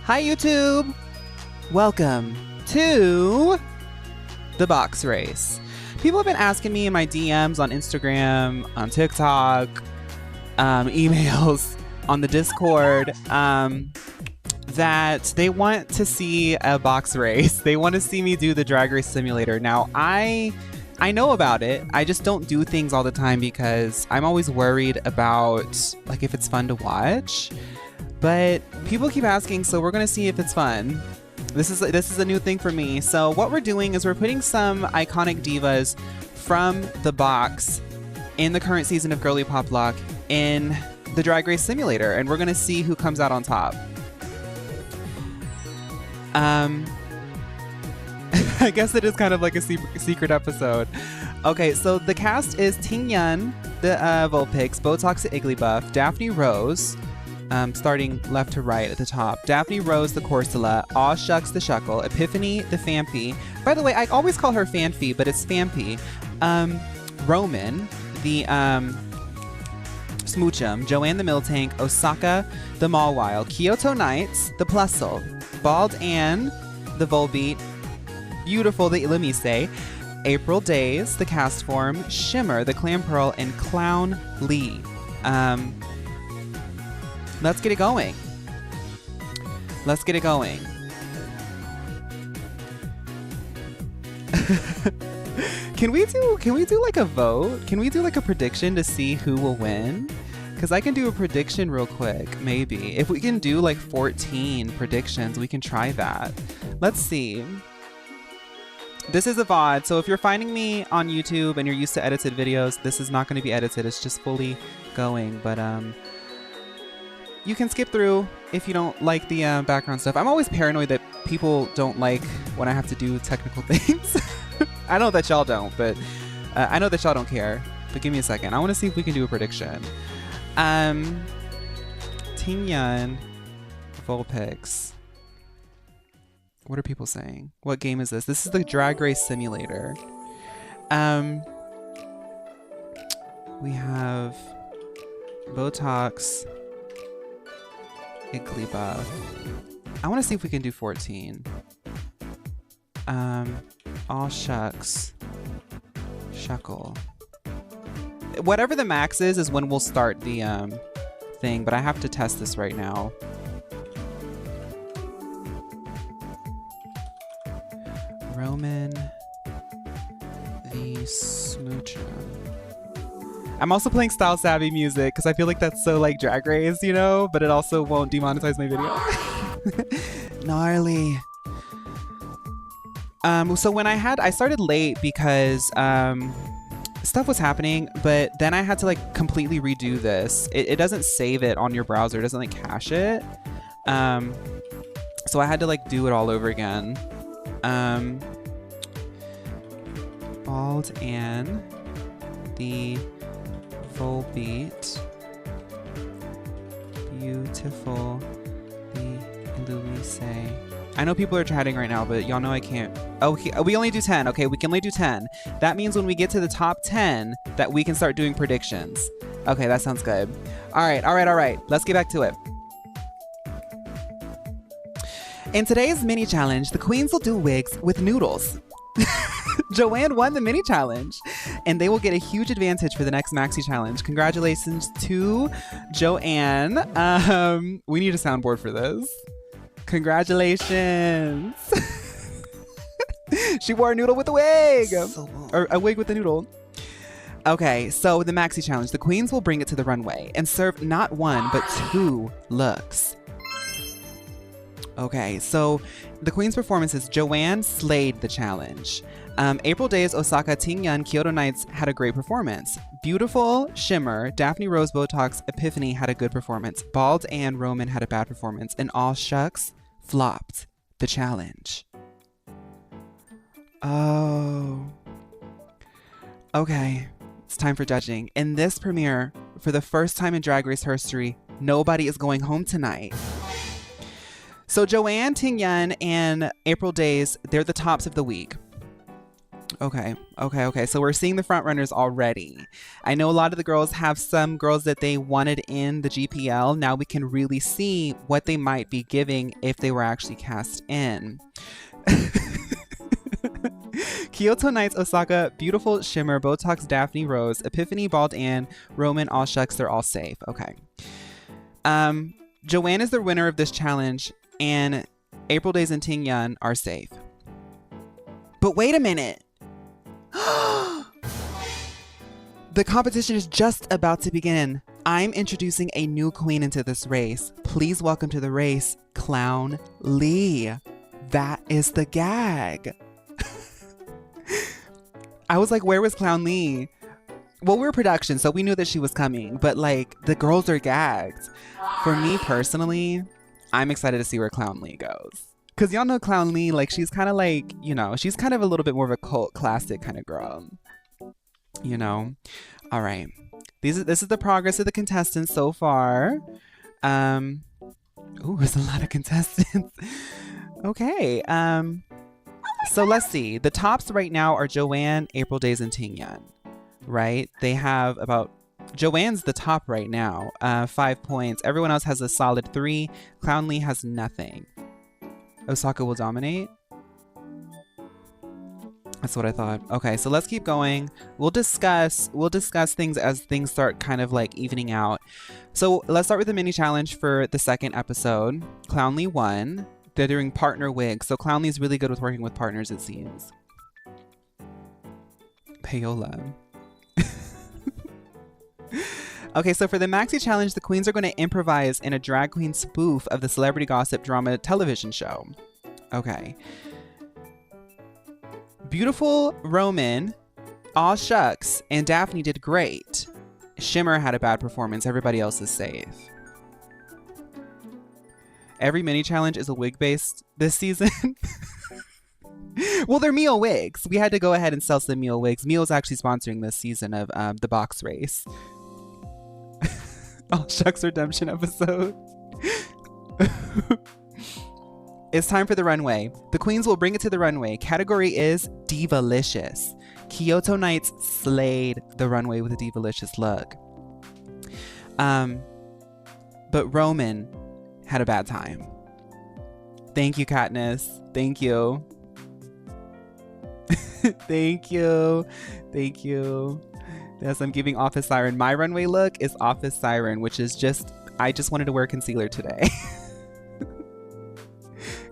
Hi YouTube! Welcome to the box race. People have been asking me in my DMs on Instagram, on TikTok, emails, on the Discord, that they want to see a box race. They want to see me do the Drag Race Simulator. Now, I know about it. I just don't do things all the time because I'm always worried about like if it's fun to watch. But people keep asking, so we're gonna see if it's fun. This is a new thing for me. So what we're doing is we're putting some iconic divas from the box in the current season of GirlypopLOCKE in the Drag Race Simulator, and we're gonna see who comes out on top. I guess it is kind of like a secret episode. Okay, so the cast is Tingyan, the Vulpix, Botox the Igglybuff, Daphne Rose, starting left to right at the top, Daphne Rose the Corsola, Aw Shucks the Shuckle, Epiphany the Phampy. By the way, I always call her Fanphy, but it's Phampy. Roman the Smoochum, Joanne the Miltank, Osaka the Mawile, Kyoto Nights the Plusle, Bald Ann the Volbeat, Beautiful the Elimination, April Days the Cast Form, Shimmer the Clam Pearl, and Clown Lee. Let's get it going. Let's get it going. Can we do like a vote? Can we do like a prediction to see who will win? Because I can do a prediction real quick, maybe. If we can do like 14 predictions, we can try that. Let's see. This is a VOD, so if you're finding me on YouTube and you're used to edited videos, this is not going to be edited. It's just fully going, but you can skip through if you don't like the background stuff. I'm always paranoid that people don't like when I have to do technical things. I know that y'all don't, but I know that y'all don't care. But give me a second. I want to see if we can do a prediction. Tingyan, Vulpix. What are people saying? What game is this? This is the Drag Race Simulator. We have Botox, Igglybuff. I want to see if we can do 14. Aw Shucks, Shuckle. Whatever the max is when we'll start the thing, but I have to test this right now. Roman the Smoocher. I'm also playing Style Savvy music because I feel like that's so like Drag Race, you know, but it also won't demonetize my video. Gnarly. So when I started late because stuff was happening, but then I had to like completely redo this. It doesn't save it on your browser. It doesn't like cache it. So I had to like do it all over again. Bald Ann the Volbeat, Beautiful the Illumise. I know people are chatting right now, but y'all know I can't. Oh, we only do 10. Okay, we can only do 10. That means when we get to the top 10 that we can start doing predictions. Okay, that sounds good. All right. Let's get back to it. In today's mini challenge, the queens will do wigs with noodles. Joanne won the mini challenge, and they will get a huge advantage for the next maxi challenge. Congratulations to Joanne. We need a soundboard for this. Congratulations. She wore a noodle with a wig. Or a wig with a noodle. Okay, so the maxi challenge. The queens will bring it to the runway and serve not one, but 2 looks. Okay, so the queen's performances. Joanne slayed the challenge. April Days, Osaka, Tingyan, Kyoto Nights had a great performance. Beautiful, Shimmer, Daphne Rose, Botox, Epiphany had a good performance. Bald Ann, Roman had a bad performance. And Aw Shucks flopped the challenge. Oh. Okay, it's time for judging. In this premiere, for the first time in Drag Race history, nobody is going home tonight. So Joanne, Tingyan, and April Days, they're the tops of the week. Okay. So we're seeing the front runners already. I know a lot of the girls have some girls that they wanted in the GPL. Now we can really see what they might be giving if they were actually cast in. Kyoto Nights, Osaka, Beautiful, Shimmer, Botox, Daphne, Rose, Epiphany, Bald Ann, Roman, All Shucks, they're all safe. Okay. Joanne is the winner of this challenge, and April Days and Ting Yun are safe. But wait a minute. The competition is just about to begin. I'm introducing a new queen into this race. Please welcome to the race, Clown Lee. That is the gag. I was like, where was Clown Lee? Well, we're production, so we knew that she was coming, but like the girls are gagged. For me personally, I'm excited to see where Clown Lee goes. Cause y'all know Clown Lee, like she's kind of like, you know, she's kind of a little bit more of a cult classic kind of girl. You know? All right. This is the progress of the contestants so far. Ooh, there's a lot of contestants. Okay. So let's see. The tops right now are Joanne, April Days, and Ting Yun. Right? They have about... Joanne's the top right now. 5 points. Everyone else has a solid 3. Clown Lee has nothing. Osaka will dominate. That's what I thought. Okay, so let's keep going. We'll discuss things as things start kind of like evening out. So let's start with the mini challenge for the second episode. Clown Lee won. They're doing partner wigs. So Clown Lee's really good with working with partners, it seems. Payola. Okay, so for the maxi challenge, the queens are going to improvise in a drag queen spoof of the celebrity gossip drama television show. Okay. Beautiful, Roman, All Shucks, and Daphne did great. Shimmer had a bad performance. Everybody else is safe. Every mini challenge is a wig based this season. Well, they're Mio wigs. We had to go ahead and sell some Mio wigs. Mio's actually sponsoring this season of the box race. All Shucks redemption episode. It's time for the runway. The queens will bring it to the runway. Category is Divalicious. Kyoto Nights slayed the runway with a Divalicious look. But Roman had a bad time. Thank you, Katniss. Thank you. Thank you. Thank you. Yes, I'm giving Office Siren. My runway look is Office Siren, which is just, I just wanted to wear concealer today.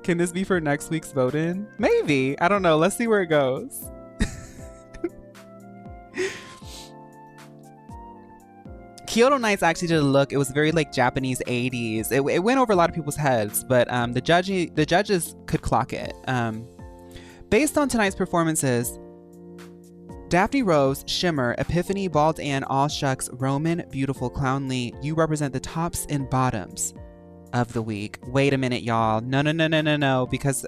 Can this be for next week's vote-in? Maybe. I don't know. Let's see where it goes. Kyoto Nights actually did a look. It was very like Japanese 80s. It went over a lot of people's heads, but the judges could clock it. Based on tonight's performances, Daphne, Rose, Shimmer, Epiphany, Bald Ann, All Shucks, Roman, Beautiful, Clown Lee, you represent the tops and bottoms of the week. Wait a minute, y'all. No, because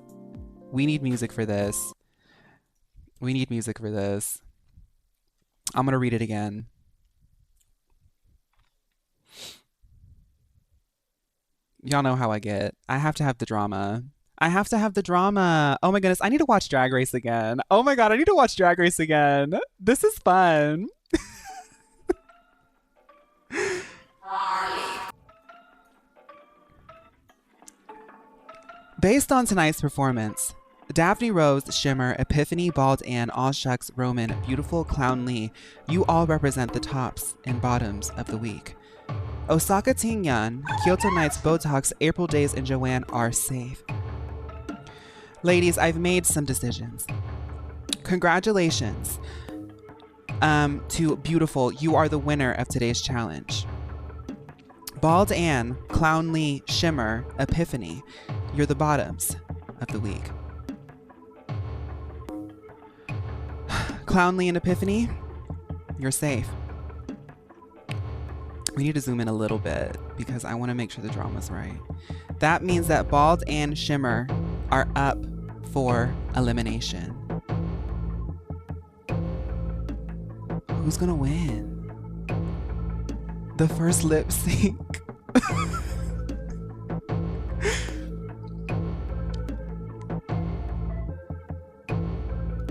we need music for this. We need music for this. I'm gonna read it again. Y'all know how I get. I have to have the drama. I have to have the drama. Oh my goodness, I need to watch Drag Race again. Oh my god, I need to watch Drag Race again. This is fun. Based on tonight's performance, Daphne, Rose, Shimmer, Epiphany, Bald Ann, All Shucks, Roman, Beautiful, Clown Lee, you all represent the tops and bottoms of the week. Osaka, Ting Yun, Kyoto Nights, Botox, April Days, and Joanne are safe. Ladies, I've made some decisions. Congratulations to Beautiful. You are the winner of today's challenge. Bald Ann, Clown Lee, Shimmer, Epiphany, you're the bottoms of the week. Clown Lee and Epiphany, you're safe. We need to zoom in a little bit because I want to make sure the drama's right. That means that Bald and Shimmer are up for elimination. Who's gonna win? The first lip sync.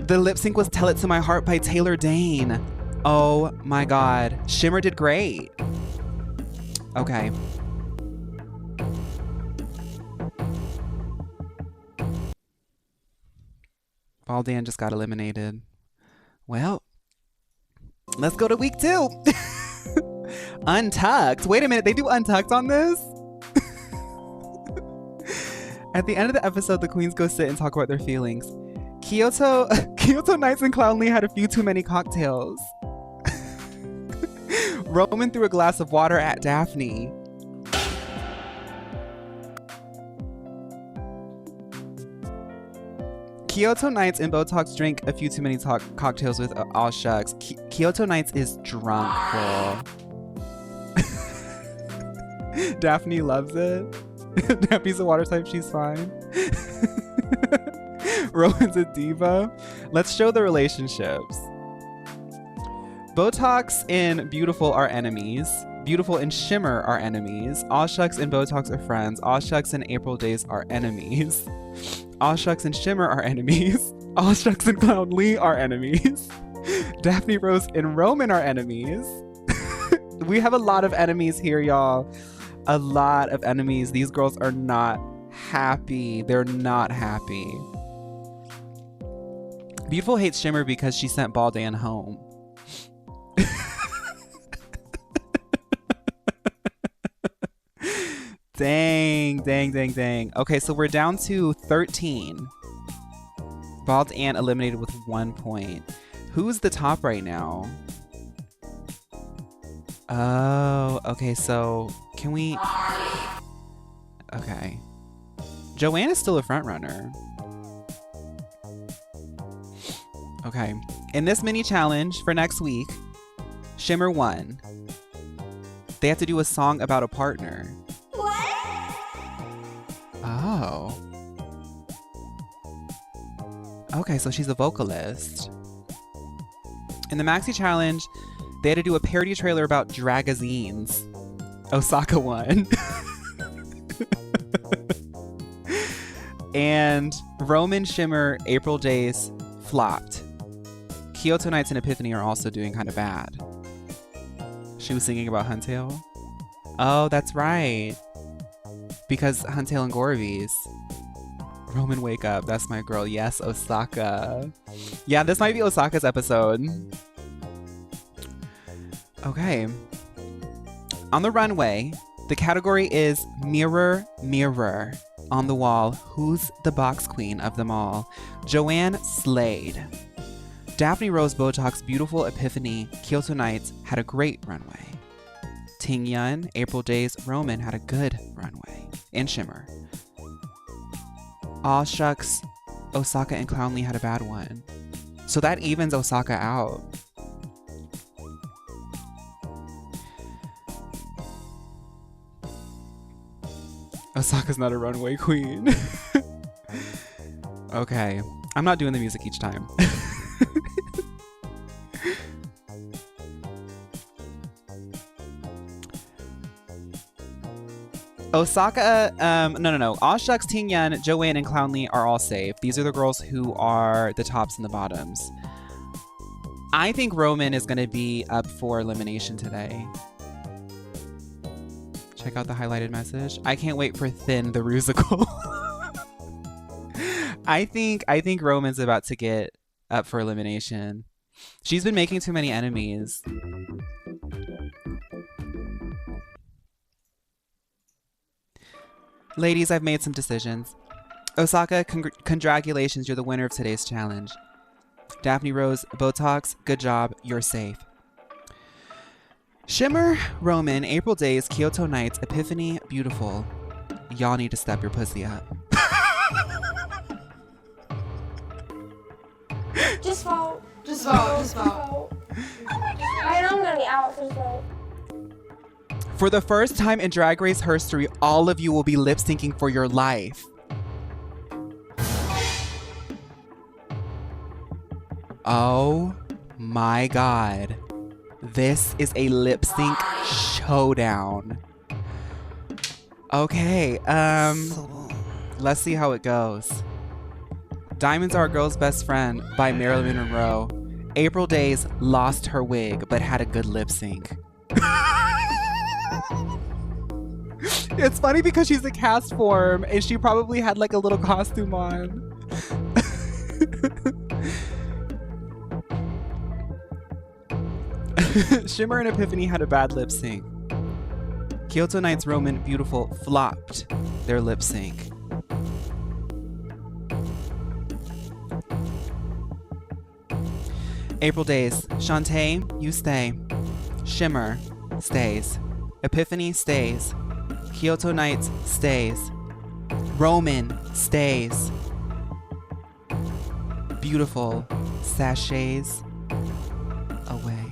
The lip sync was Tell It to My Heart by Taylor Dane. Oh my God. Shimmer did great. Okay. Baldan just got eliminated. Well, let's go to week 2. Untucked. Wait a minute, they do Untucked on this? At the end of the episode, the queens go sit and talk about their feelings. Kyoto Nights and Clownly had a few too many cocktails. Roman threw a glass of water at Daphne. Kyoto Nights and Botox drink a few too many cocktails with all shucks. Kyoto Nights is drunk, girl. Daphne loves it. Daphne's a water type, she's fine. Rowan's a diva. Let's show the relationships. Botox and Beautiful are enemies. Beautiful and Shimmer are enemies. All Shucks and Botox are friends. All Shucks and April Days are enemies. All Shucks and Shimmer are enemies. All Shucks and Clown Lee are enemies. Daphne Rose and Roman are enemies. We have a lot of enemies here, y'all. A lot of enemies. These girls are not happy. They're not happy. Beautiful hates Shimmer because she sent Baldan home. Dang. Okay, so we're down to 13. Baldan eliminated with 1 point. Who's the top right now? Oh, okay, so can we... Okay. Joanne is still a front runner. Okay. In this mini challenge for next week, Shimmer won. They have to do a song about a partner. What? Oh. Okay, so she's a vocalist. In the maxi challenge, they had to do a parody trailer about dragazines. Osaka won. And Roman, Shimmer, April Days flopped. Kyoto Nights and Epiphany are also doing kind of bad. She was singing about Huntail. Oh, that's right. Because Huntail and Gorvies. Roman, wake up. That's my girl. Yes, Osaka. Yeah, this might be Osaka's episode. Okay. On the runway, the category is Mirror, Mirror. On the wall, who's the box queen of them all? Joanne slayed. Daphne Rose, Botox, Beautiful, Epiphany, Kyoto Nights had a great runway. Ting Yun, April Days, Roman had a good runway. And Shimmer. All Shucks, Osaka and Clownly had a bad one. So that evens Osaka out. Osaka's not a runway queen. Okay. I'm not doing the music each time. Osaka, no. All Shucks, Ting Yun, Joanne, and Clownly are all safe. These are the girls who are the tops and the bottoms. I think Roman is going to be up for elimination today. Check out the highlighted message. I can't wait for Thin the Rusical. I think Roman's about to get up for elimination. She's been making too many enemies. Ladies, I've made some decisions. Osaka, congratulations, you're the winner of today's challenge. Daphne Rose, Botox, good job, you're safe. Shimmer, Roman, April Days, Kyoto Nights, Epiphany, Beautiful. Y'all need to step your pussy up. Just vote. I know I'm gonna be out for vote. For the first time in Drag Race history, all of you will be lip syncing for your life. Oh my God. This is a lip sync showdown. Okay, let's see how it goes. Diamonds Are a Girl's Best Friend by Marilyn Monroe. April Days lost her wig but had a good lip sync. It's funny because she's a cast form and she probably had like a little costume on. Shimmer and Epiphany had a bad lip sync. Kyoto Nights, Roman, Beautiful flopped their lip sync. April Days, Shantae, you stay. Shimmer stays. Epiphany stays. Kyoto Nights stays. Roman stays. Beautiful sachets away.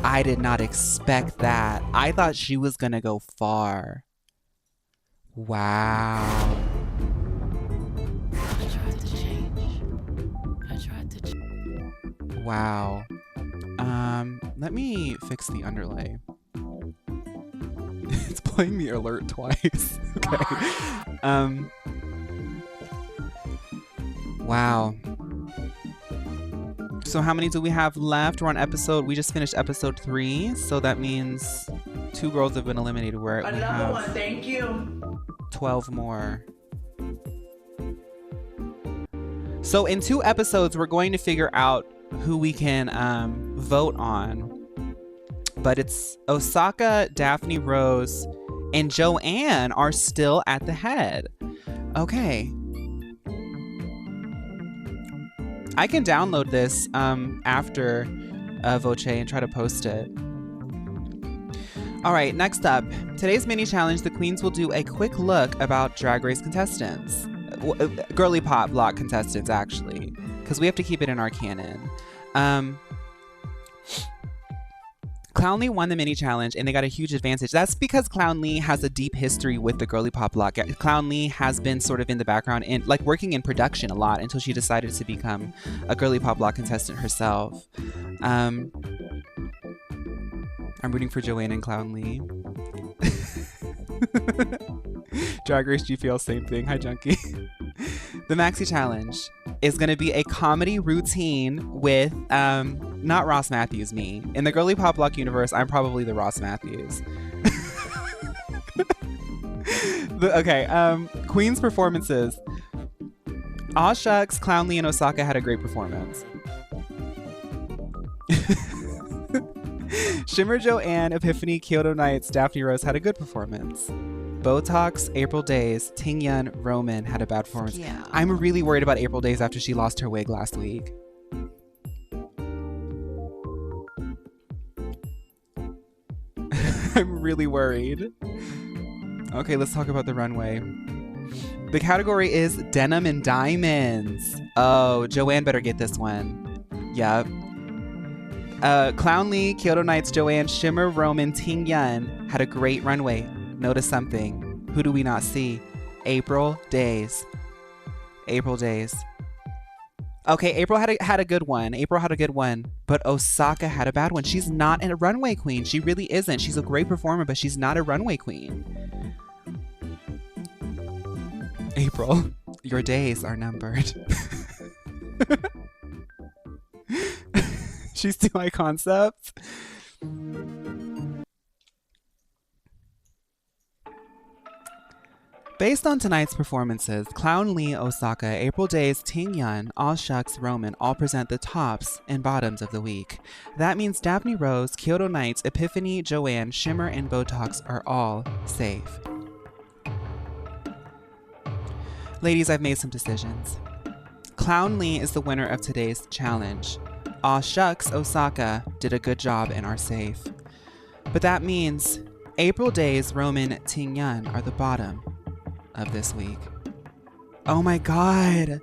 I did not expect that. I thought she was gonna go far. Wow. I tried to change. I tried to change. Wow. Let me fix the underlay. It's playing the alert twice. Okay. Wow. So how many do we have left? We're on episode, we just finished episode 3, so that means 2 girls have been eliminated. We're at Another one, thank you. 12 more. So in 2 episodes, we're going to figure out who we can vote on. But it's Osaka, Daphne Rose, and Joanne are still at the head. Okay. I can download this after Voce and try to post it. All right, next up. Today's mini challenge, the queens will do a quick look about Drag Race contestants. GirlypopLOCKE contestants, actually. Because we have to keep it in our canon. Clownly won the mini challenge and they got a huge advantage. That's because Clownly has a deep history with the GirlypopLOCKE. Clownly has been sort of in the background and like working in production a lot until she decided to become a GirlypopLOCKE contestant herself. I'm rooting for Joanne and Clownly. Drag Race GPL, same thing. Hi, Junkie. The Maxi Challenge is going to be a comedy routine with, not Ross Matthews, me. In the GirlypopLOCKE universe, I'm probably the Ross Matthews. Queen's performances. Aw Shucks, Clownly, and Osaka had a great performance. Shimmer, Joanne, Epiphany, Kyoto Nights, Daphne Rose had a good performance. Botox, April Days, Tingyun, Roman had a bad performance. Yeah. I'm really worried about April Days after she lost her wig last week. I'm really worried. Okay, let's talk about the runway. The category is Denim and Diamonds. Oh, Joanne better get this one. Yep. Clownly, Kyoto Nights, Joanne, Shimmer, Roman, Tingyun had a great runway. Notice something. Who do we not see? April Days. April Days. Okay, April had a good one. April had a good one, but Osaka had a bad one. She's not a runway queen. She really isn't. She's a great performer, but she's not a runway queen. April, your days are numbered. She's too high concept. Based on tonight's performances, Clownly, Osaka, April Days, Tingyun, Aw Shucks, Roman all present the tops and bottoms of the week. That means Daphne Rose, Kyoto Nights, Epiphany, Joanne, Shimmer, and Botox are all safe. Ladies, I've made some decisions. Clownly is the winner of today's challenge. Aw Shucks, Osaka did a good job and are safe. But that means April Days, Roman, Tingyun are the bottom of this week. Oh my god.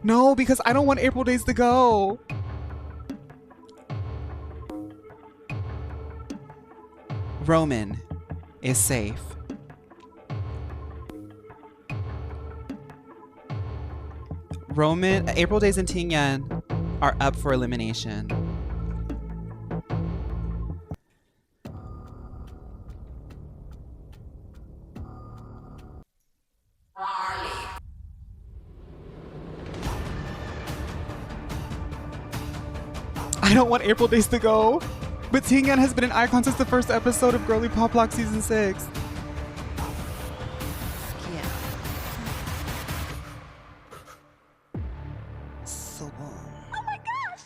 No, because I don't want April Days to go. Roman is safe. Roman, April Days and Tingyun are up for elimination. I don't want April Days to go. But Tingyan has been an icon since the first episode of GirlypopLOCKE season 6. Yeah. So long. Oh my gosh!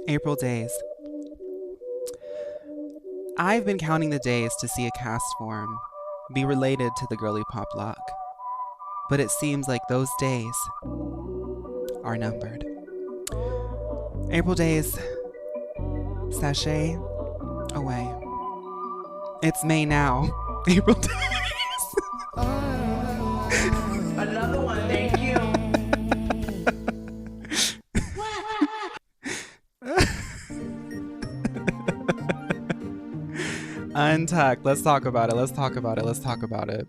April Days. I've been counting the days to see a cast form be related to the GirlypopLOCKE, but it seems like those days are numbered. April Days, sashay away. It's May now. April Days. Another one, thank you. Untucked. Let's talk about it. Let's talk about it. Let's talk about it.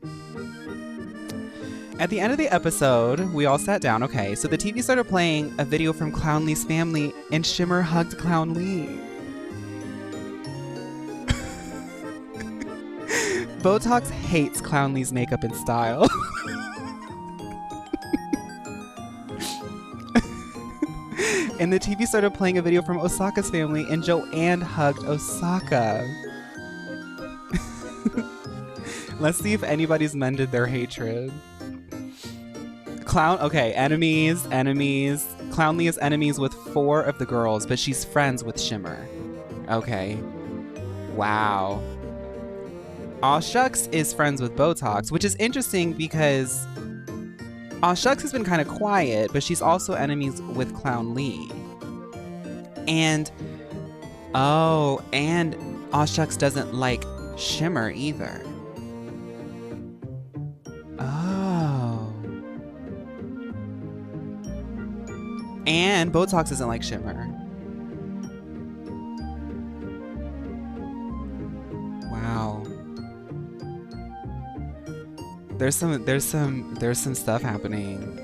At the end of the episode, we all sat down. Okay, so the TV started playing a video from Clown Lee's family, and Shimmer hugged Clown Lee. Botox hates Clown Lee's makeup and style. And the TV started playing a video from Osaka's family, and Joanne hugged Osaka. Let's see if anybody's mended their hatred. Enemies. Clown Lee is enemies with 4 of the girls, but she's friends with Shimmer. Okay. Wow. Aw Shucks is friends with Botox, which is interesting because Aw Shucks has been kind of quiet, but she's also enemies with Clown Lee. And Aw Shucks doesn't like Shimmer either. Oh. And Botox isn't like Shimmer. Wow. There's some stuff happening.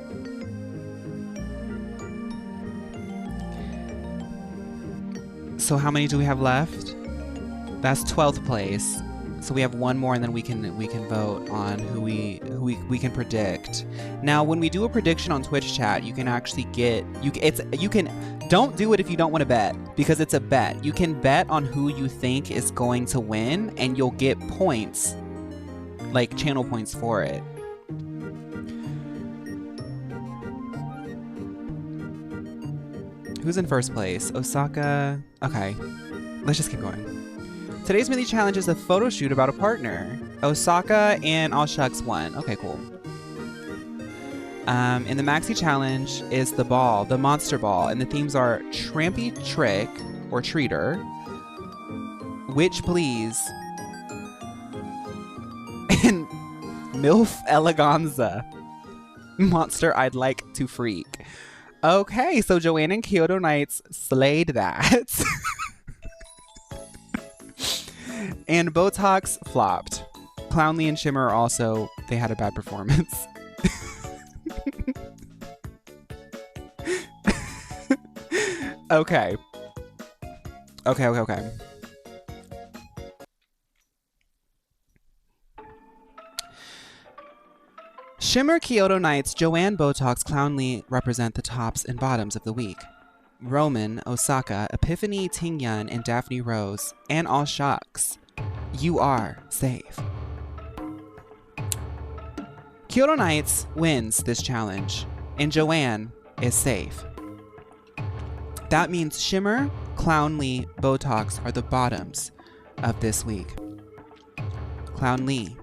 So how many do we have left? That's 12th place. So we have one more, and then we can vote on who we can predict. Now, when we do a prediction on Twitch chat, you can actually get don't do it if you don't want to bet, because it's a bet. You can bet on who you think is going to win, and you'll get points, like channel points for it. Who's in first place? Osaka. Okay, let's just keep going. Today's mini challenge is a photo shoot about a partner. Osaka and Aw Shucks won. Okay, cool. And the maxi challenge is the ball, the monster ball, and the themes are Trampy Trick or Treater, Witch Please, and MILF Eleganza, Monster I'd Like to Freak. Okay, so Joanne and Kyoto Nights slayed that. And Botox flopped. Clown Lee and Shimmer also, they had a bad performance. Okay. Shimmer, Kyoto Nights, Joanne, Botox, Clown Lee represent the tops and bottoms of the week. Roman, Osaka, Epiphany, Tingyan, and Daphne Rose, and Aw Shucks, you are safe. Kyoto Nights wins this challenge, and Joanne is safe. That means Shimmer, Clown Lee, Botox are the bottoms of this week. Clown Lee,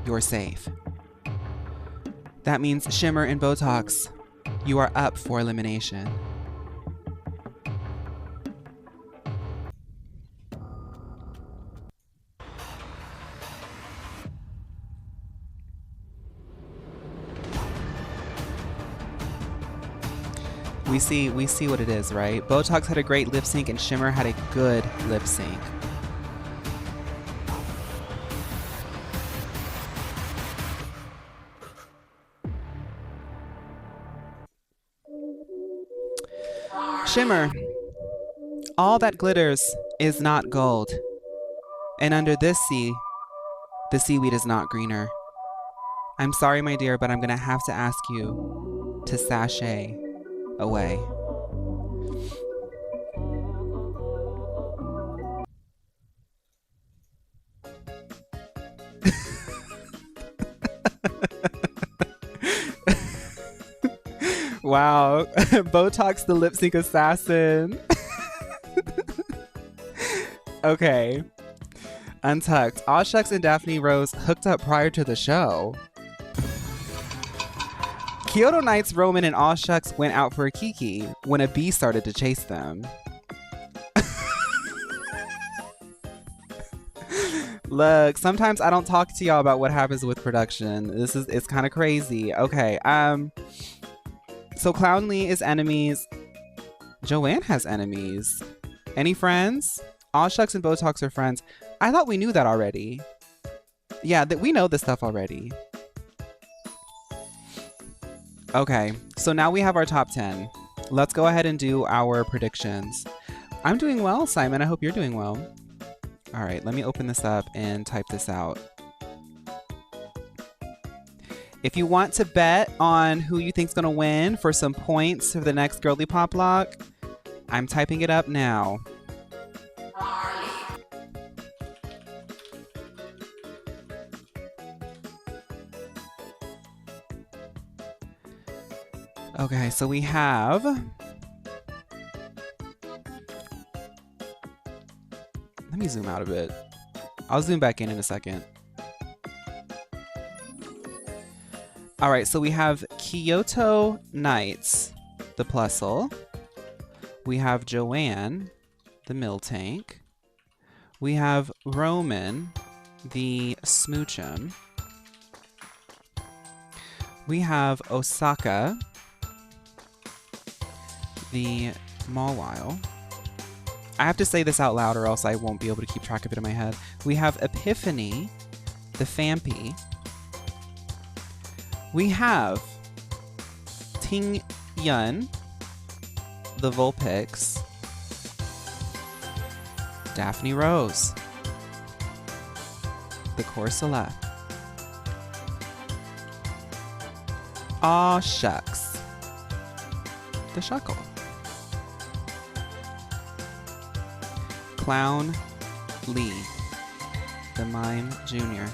you're safe. That means Shimmer and Botox, you are up for elimination. We see what it is, right? Botox had a great lip sync and Shimmer had a good lip sync. Shimmer, all that glitters is not gold. And under this sea, the seaweed is not greener. I'm sorry, my dear, but I'm gonna have to ask you to sashay away. Wow. Botox the lip sync assassin. Okay. Untucked. Aw Shucks and Daphne Rose hooked up prior to the show. Kyoto Nights, Roman, and Aw Shucks went out for a kiki when a bee started to chase them. Look, sometimes I don't talk to y'all about what happens with production. It's kind of crazy. Okay, so Clownly is enemies. Joanne has enemies. Any friends? Aw Shucks and Botox are friends. I thought we knew that already. Yeah, that we know this stuff already. Okay, so now we have our top 10. Let's go ahead and do our predictions. I'm doing well, Simon. I hope you're doing well. All right, let me open this up and type this out. If you want to bet on who you think's gonna win for some points for the next Girly Pop Lock, I'm typing it up now. Okay, so we have... Let me zoom out a bit. I'll zoom back in a second. All right, so we have Kyoto Nights, the Plusle. We have Joanne, the Miltank. We have Roman, the Smoochum. We have Osaka, the Mawile. I have to say this out loud or else I won't be able to keep track of it in my head. We have Epiphany, the Fampy. We have Ting Yun, the Vulpix. Daphne Rose, the Corsola. Aw Shucks, the Shuckle. Clown Lee, the Mime Jr.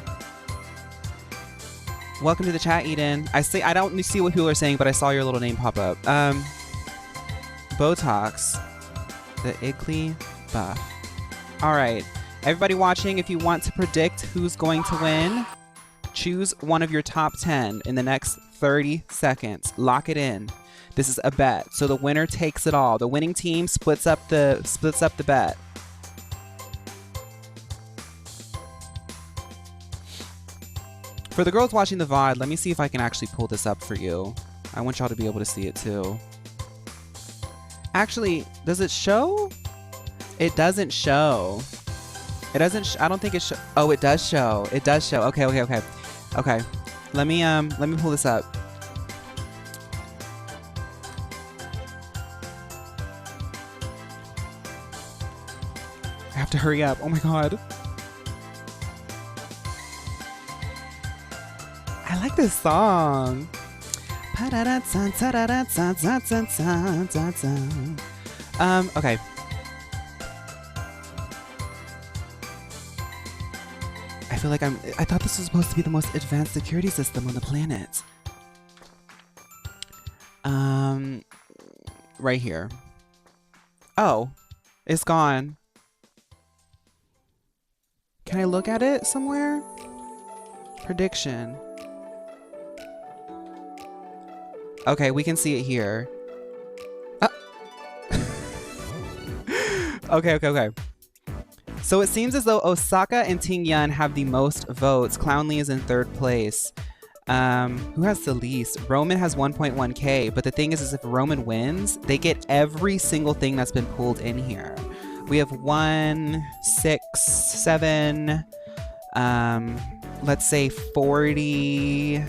Welcome to the chat, Eden. I don't see what people are saying, but I saw your little name pop up. Botox, the Iggly Buff. All right, everybody watching, if you want to predict who's going to win, choose one of your top 10 in the next 30 seconds. Lock it in. This is a bet, so the winner takes it all. The winning team splits up the bet. For the girls watching the VOD, let me see if I can actually pull this up for you. I want y'all to be able to see it too. Actually, does it show? It doesn't show. It doesn't. I don't think it shows. Oh, it does show. It does show. Okay. Okay. Let me pull this up. I have to hurry up. Oh my god. I like this song. Okay. I feel like I thought this was supposed to be the most advanced security system on the planet. Right here. Oh, it's gone. Can I look at it somewhere? Prediction. Okay, we can see it here. Okay. So it seems as though Osaka and Ting Yun have the most votes. Clownly is in 3rd place. Who has the least? Roman has 1.1k, but the thing is if Roman wins, they get every single thing that's been pulled in here. We have 1, 6, 7, let's say 40,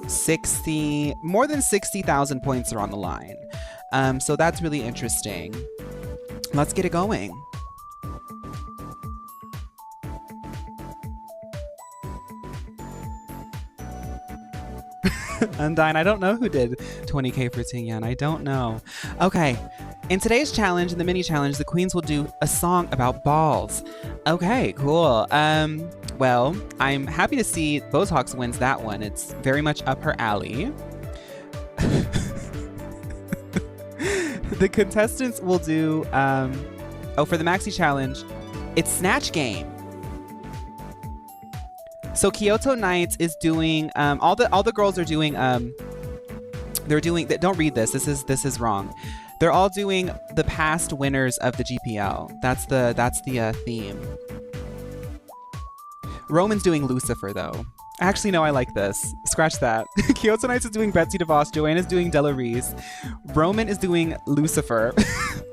60, more than 60,000 points are on the line. So that's really interesting. Let's get it going. Undyne, I don't know who did 20K for Tingyan. I don't know. Okay. In today's challenge, in the mini challenge, the queens will do a song about balls. Okay, cool. Well, I'm happy to see Botox wins that one. It's very much up her alley. The contestants will do, for the maxi challenge, it's Snatch Game. So Kyoto Nights is doing, all the girls are doing, don't read this. This is wrong. They're all doing the past winners of the GPL. That's the theme. Roman's doing Lucifer though. Actually, no, I like this. Scratch that. Kyoto Nights is doing Betsy DeVos. Joanna's doing Della Reese. Roman is doing Lucifer.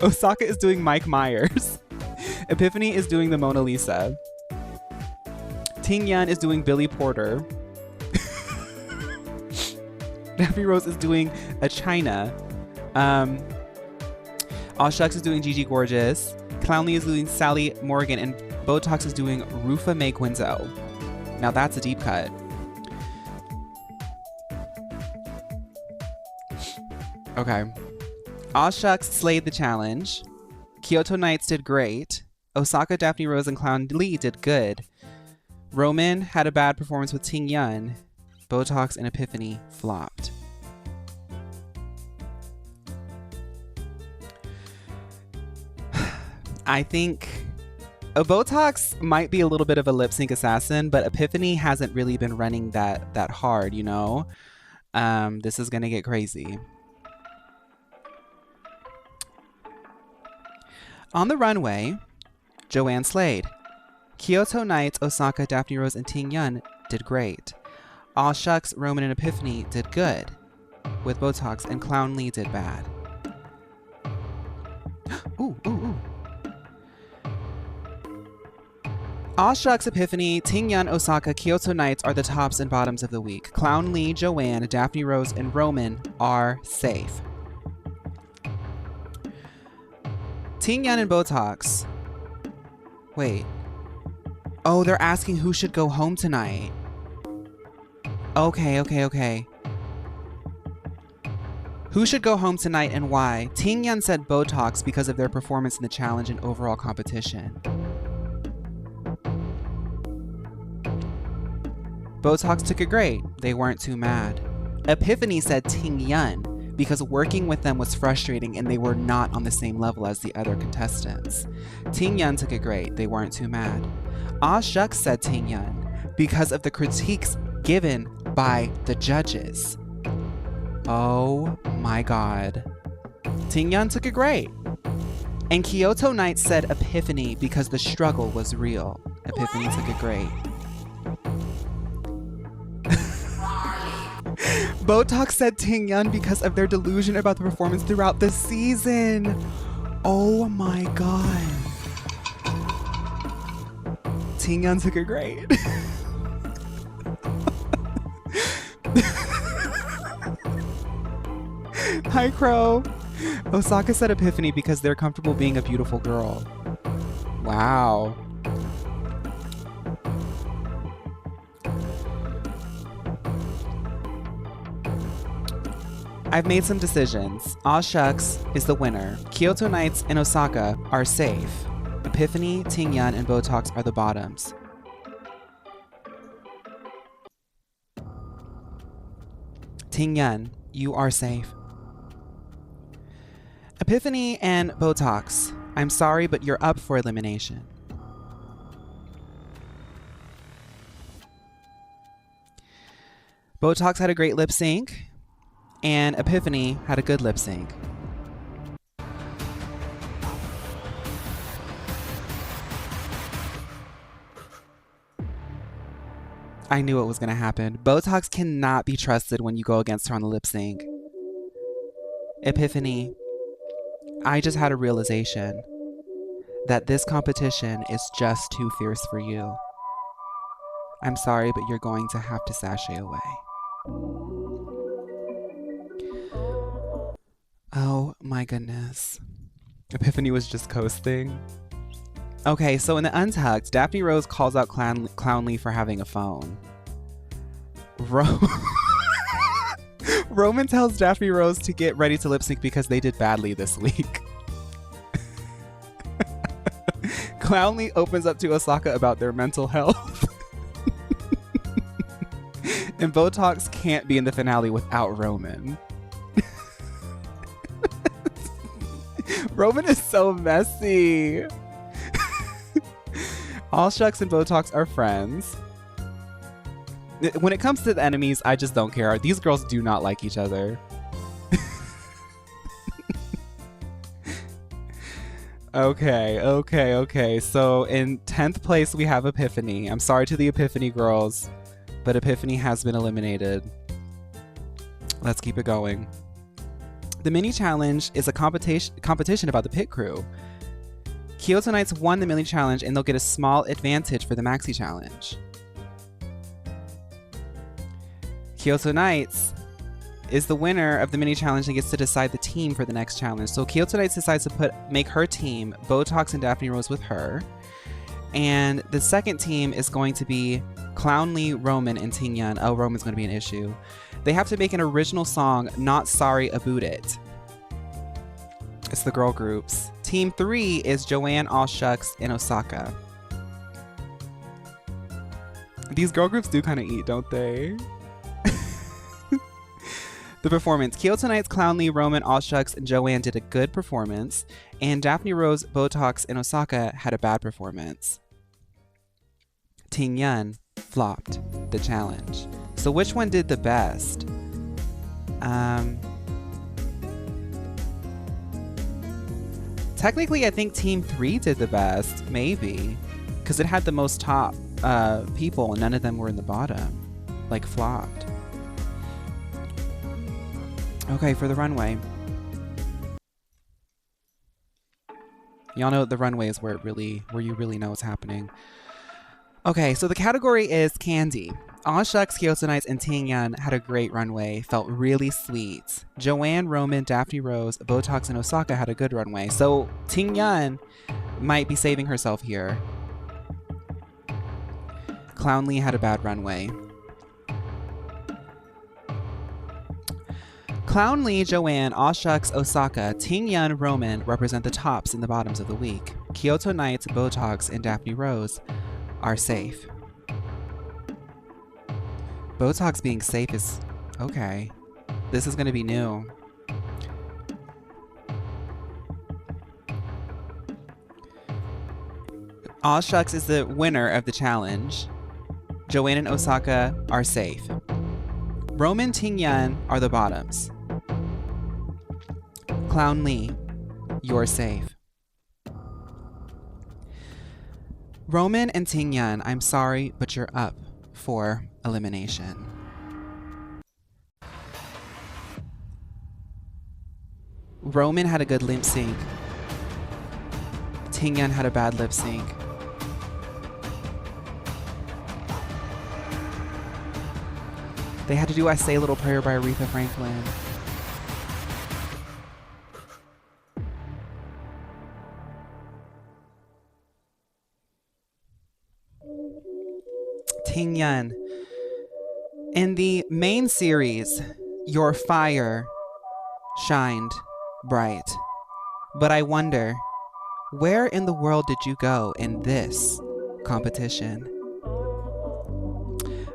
Osaka is doing Mike Myers. Epiphany is doing the Mona Lisa. Tingyan is doing Billy Porter. Daphne Rose is doing a China. All Shucks is doing Gigi Gorgeous. Clownly is doing Sally Morgan. And Botox is doing Rufa Mae Quinzel. Now that's a deep cut. Okay. All Shucks slayed the challenge. Kyoto Nights did great. Osaka, Daphne Rose, and Clown Lee did good. Roman had a bad performance with Ting Yun. Botox and Epiphany flopped. I think Botox might be a little bit of a lip sync assassin, but Epiphany hasn't really been running that hard, you know? This is gonna get crazy. On the runway, Joanne slayed. Kyoto Nights, Osaka, Daphne Rose, and Ting Yun did great. All Shucks, Roman, and Epiphany did good, with Botox, and Clown Lee did bad. Ooh, ooh, ooh. All Shucks, Epiphany, Ting Yun, Osaka, Kyoto Nights are the tops and bottoms of the week. Clown Lee, Joanne, Daphne Rose, and Roman are safe. Ting Yun and Botox. Wait. Oh, they're asking who should go home tonight. Okay. Who should go home tonight and why? Ting Yun said Botox because of their performance in the challenge and overall competition. Botox took it great. They weren't too mad. Epiphany said Ting Yun because working with them was frustrating and they were not on the same level as the other contestants. Ting Yun took it great. They weren't too mad. Ah Shucks said Ting Yun because of the critiques given by the judges. Oh my god. Ting Yun took it great. And Kyoto Nights said Epiphany because the struggle was real. Epiphany took it great. Botox said Ting Yun because of their delusion about the performance throughout the season. Oh my god. Ting Yun took it great. Hi, Crow. Osaka said Epiphany because they're comfortable being a beautiful girl. Wow. I've made some decisions. Aw Shucks is the winner. Kyoto Nights and Osaka are safe. Epiphany, Ting Yun, and Botox are the bottoms. Ting Yun, you are safe. Epiphany and Botox, I'm sorry, but you're up for elimination. Botox had a great lip sync. And Epiphany had a good lip sync. I knew it was going to happen. Botox cannot be trusted when you go against her on the lip sync. Epiphany, I just had a realization that this competition is just too fierce for you. I'm sorry, but you're going to have to sashay away. Oh my goodness. Epiphany was just coasting. Okay, so in the Untucked, Daphne Rose calls out Clown Lee for having a phone. Roman tells Daphne Rose to get ready to lip sync because they did badly this week. Clownly opens up to Osaka about their mental health. And Botox can't be in the finale without Roman. Roman is so messy. All Shucks and Botox are friends. When it comes to the enemies, I just don't care. These girls do not like each other. Okay. So in 10th place, we have Epiphany. I'm sorry to the Epiphany girls, but Epiphany has been eliminated. Let's keep it going. The mini challenge is a competition about the pit crew. Kyoto Nights won the mini challenge and they'll get a small advantage for the maxi challenge. Kyoto Nights is the winner of the mini challenge and gets to decide the team for the next challenge. So Kyoto Nights decides to make her team Botox and Daphne Rose with her. And the second team is going to be Clownly, Roman, and Ting Yun. Oh, Roman's going to be an issue. They have to make an original song, Not Sorry About It. It's the girl groups. Team 3 is Joanne, All Shucks, and Osaka. These girl groups do kind of eat, don't they? The performance. Kyoto Nights, Clownly, Roman, All Shucks, and Joanne did a good performance. And Daphne Rose, Botox, and Osaka had a bad performance. Ting Yun flopped the challenge. So which one did the best? Technically, I think Team 3 did the best, maybe. Because it had the most top people and none of them were in the bottom. Like, flopped. Okay, for the runway. Y'all know the runway is where you really know what's happening. Okay, so the category is candy. All Shucks, Kyoto Nights, and Ting Yun had a great runway. Felt really sweet. Joanne, Roman, Daphne Rose, Botox, and Osaka had a good runway. So Ting Yun might be saving herself here. Clownly had a bad runway. Clownly, Joanne, All Shucks, Osaka, Ting Yun, Roman represent the tops and the bottoms of the week. Kyoto Nights, Botox, and Daphne Rose are safe. Botox being safe is okay. This is going to be new. All Shucks is the winner of the challenge. Joanne and Osaka are safe. Roman, Ting Yun are the bottoms. Clownly, you're safe. Roman and Ting Yun, I'm sorry, but you're up for elimination. Roman had a good lip sync. Ting Yun had a bad lip sync. They had to do I Say a Little Prayer by Aretha Franklin. Ting Yun. In the main series, your fire shined bright. But I wonder, where in the world did you go in this competition?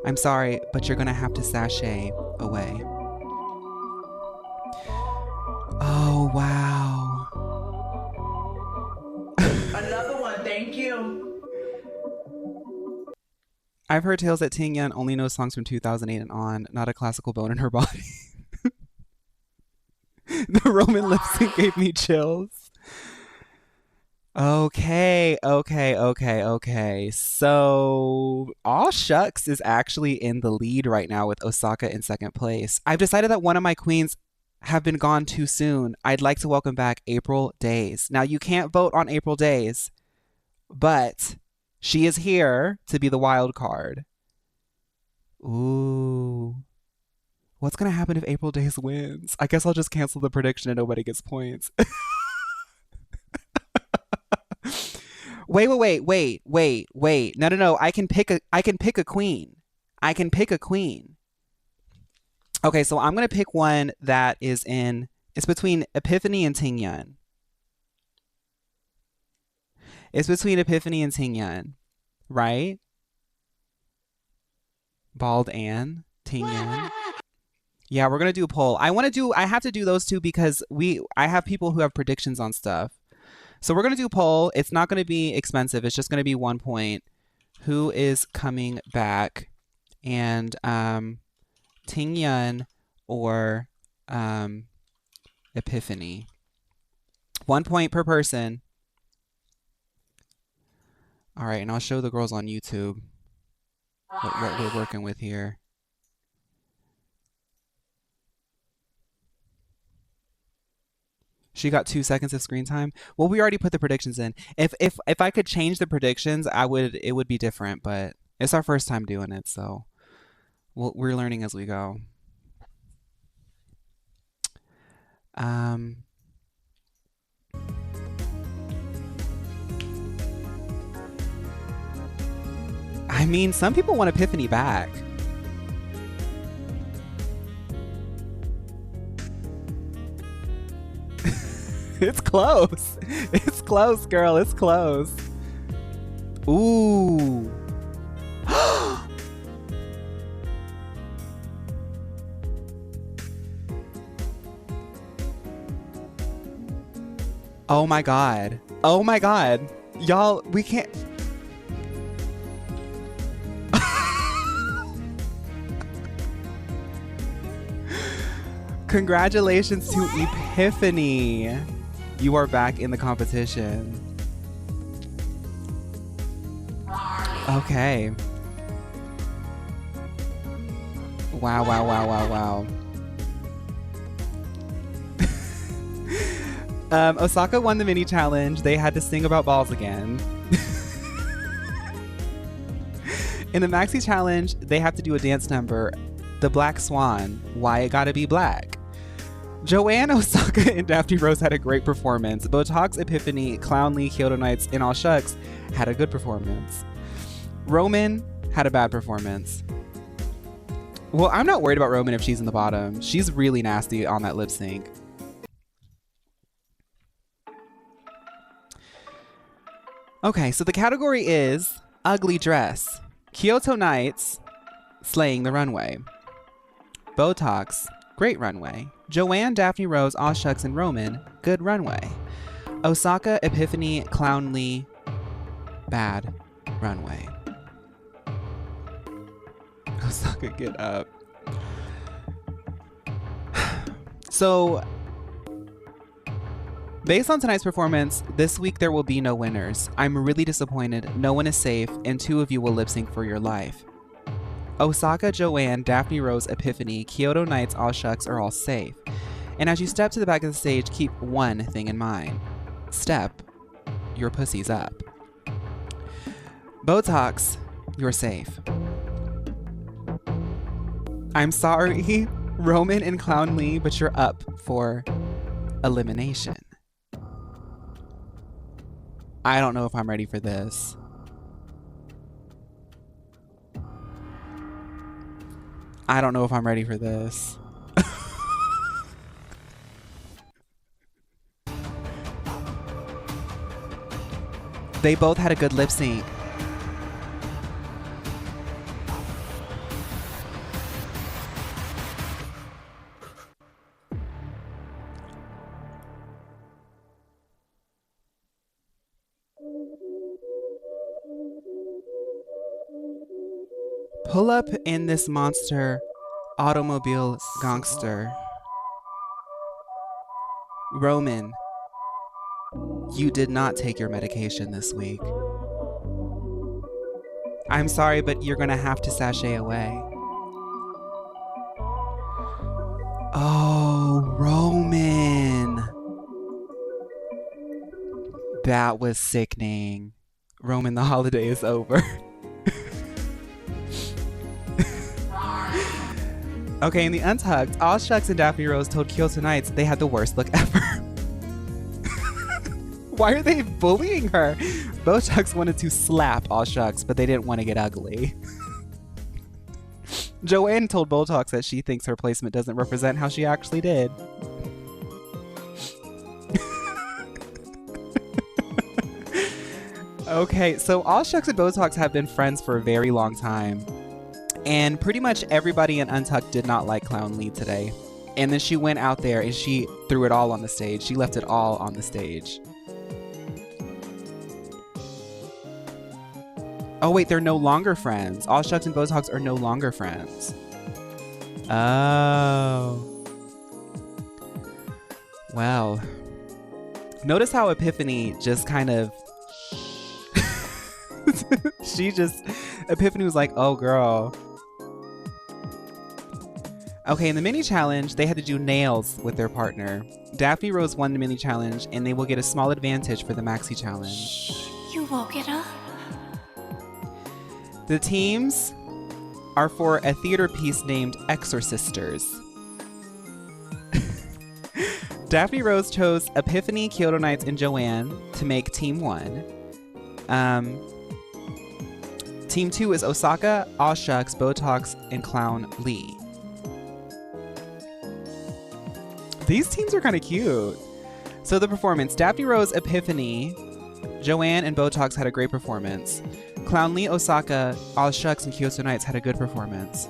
I'm sorry, but you're gonna have to sashay away. Oh, wow. Another one, thank you. I've heard tales that Ting Yun only knows songs from 2008 and on, not a classical bone in her body. The Roman lip sync gave me chills. Okay. So All Shucks is actually in the lead right now with Osaka in second place. I've decided that one of my queens have been gone too soon. I'd like to welcome back April Days. Now, you can't vote on April Days, but she is here to be the wild card. Ooh. What's going to happen if April Days wins? I guess I'll just cancel the prediction and nobody gets points. Wait. No. I can pick a queen. Okay, so I'm going to pick one that is in, it's between Epiphany and Tingyun. It's between Epiphany and Tingyun, right? Bald Ann, Tingyun. Yeah, we're going to do a poll. I have to do those two because I have people who have predictions on stuff. So we're going to do a poll. It's not going to be expensive. It's just going to be 1 point. Who is coming back? And Tingyun or Epiphany. 1 point per person. All right, and I'll show the girls on YouTube what we're working with here. She got 2 seconds of screen time. Well, we already put the predictions in. If I could change the predictions, it would be different, but it's our first time doing it, so we're learning as we go. I mean, some people want Epiphany back. It's close. It's close, girl. It's close. Ooh. Oh my God. Oh my God. Y'all, we can't. Congratulations to Epiphany. You are back in the competition. Okay. Wow, wow, wow, wow, wow. Osaka won the mini challenge. They had to sing about balls again. In the maxi challenge, they have to do a dance number, The Black Swan, Why It Gotta Be Black. Joanne, Osaka, and Daphne Rose had a great performance. Botox, Epiphany, Clownly, Kyoto Nights, and All Shucks had a good performance. Roman had a bad performance. Well, I'm not worried about Roman if she's in the bottom. She's really nasty on that lip sync. Okay, so the category is Ugly Dress. Kyoto Nights, Slaying the Runway. Botox, Great Runway. Joanne, Daphne Rose, All Shucks, and Roman, Good Runway. Osaka, Epiphany, Clownly, Bad Runway. Osaka, get up. So, based on tonight's performance, this week there will be no winners. I'm really disappointed. No one is safe, and 2 of you will lip sync for your life. Osaka, Joanne, Daphne Rose, Epiphany, Kyoto Nights, All Shucks are all safe. And as you step to the back of the stage, keep one thing in mind. Step, your pussy's up. Botox, you're safe. I'm sorry, Roman and Clownly, but you're up for elimination. I don't know if I'm ready for this. I don't know if I'm ready for this. They both had a good lip sync. Pull up in this monster automobile gangster. Roman, you did not take your medication this week. I'm sorry, but you're gonna have to sashay away. Oh, Roman. That was sickening. Roman, the holiday is over. Okay, in the Untucked, All Shucks and Daphne Rose told Kyoto Nights they had the worst look ever. Why are they bullying her? Botox wanted to slap All Shucks, but they didn't want to get ugly. Joanne told Botox that she thinks her placement doesn't represent how she actually did. Okay, so All Shucks and Botox have been friends for a very long time. And pretty much everybody in Untucked did not like Clown Lee today. And then she went out there and she threw it all on the stage. She left it all on the stage. Oh wait, they're no longer friends. All Shucks and Botox are no longer friends. Oh. Well. Notice how Epiphany just kind of... Epiphany was like, oh girl. Okay, in the mini challenge, they had to do nails with their partner. Daphne Rose won the mini challenge, and they will get a small advantage for the maxi challenge. You woke it up? The teams are for a theater piece named Exorcisters. Daphne Rose chose Epiphany, Kyoto Nights, and Joanne to make Team 1. Team 2 is Osaka, All Shucks, Botox, and Clown Lee. These teams are kind of cute. So the performance, Daphne Rose, Epiphany, Joanne, and Botox had a great performance. Clown Lee, Osaka, All Shucks, and Kyoto Nights had a good performance.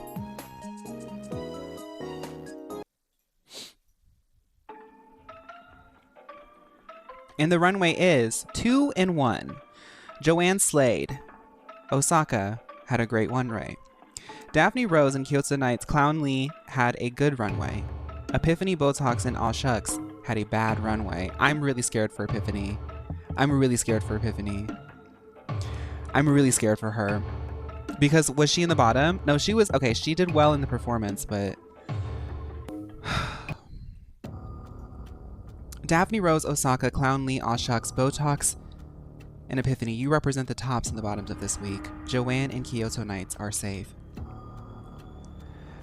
And the runway is 2 and 1. Joanne slayed. Osaka had a great runway. Daphne Rose and Kyoto Nights, Clown Lee had a good runway. Epiphany, Botox, and All Shucks had a bad runway. I'm really scared for Epiphany. I'm really scared for Epiphany. I'm really scared for her. Because was she in the bottom? No, she was, okay, she did well in the performance, but... Daphne Rose, Osaka, Clown Lee, All Shucks, Botox, and Epiphany, you represent the tops and the bottoms of this week. Joanne and Kyoto Nights are safe.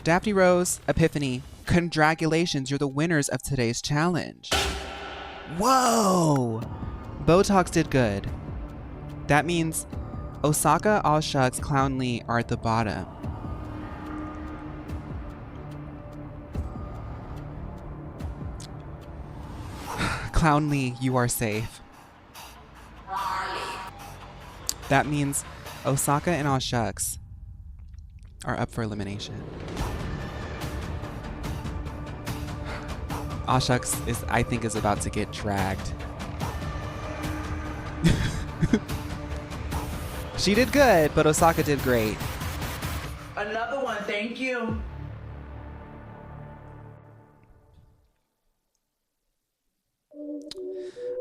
Daphne Rose, Epiphany, congratulations, you're the winners of today's challenge. Whoa! Botox did good. That means Osaka, All Shucks, Clown Lee are at the bottom. Clown Lee, you are safe. That means Osaka and All Shucks are up for elimination. All Shucks is, I think, is about to get dragged. She did good, but Osaka did great. Another one, thank you.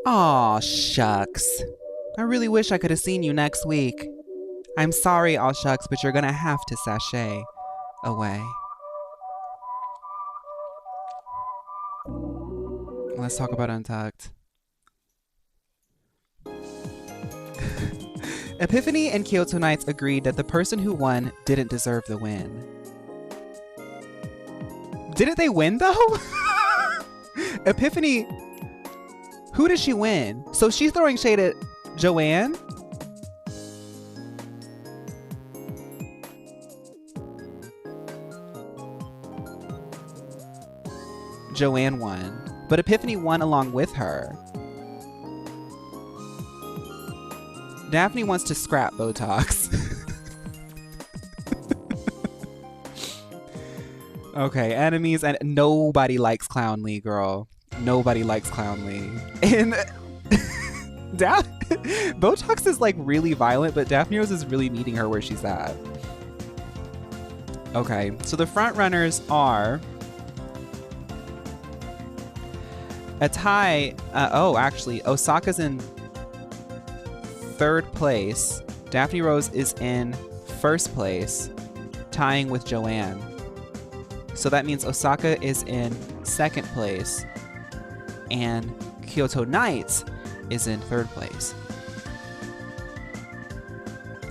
Aw, shucks. I really wish I could have seen you next week. I'm sorry, All Shucks, but you're gonna have to sashay away. Let's talk about Untucked. Epiphany and Kyoto Nights agreed that the person who won didn't deserve the win. Didn't they win, though? Epiphany... Who did she win? So she's throwing shade at Joanne? Joanne won, but Epiphany won along with her. Daphne wants to scrap Botox. Okay, enemies, and nobody likes Clown Lee, girl. Nobody likes Clown Lee. And Botox is like really violent, but Daphne Rose is really meeting her where she's at. Okay, so the front runners are a tie. Actually, Osaka's in third place. Daphne Rose is in first place, tying with Joanne. So that means Osaka is in second place, and Kyoto Nights is in third place.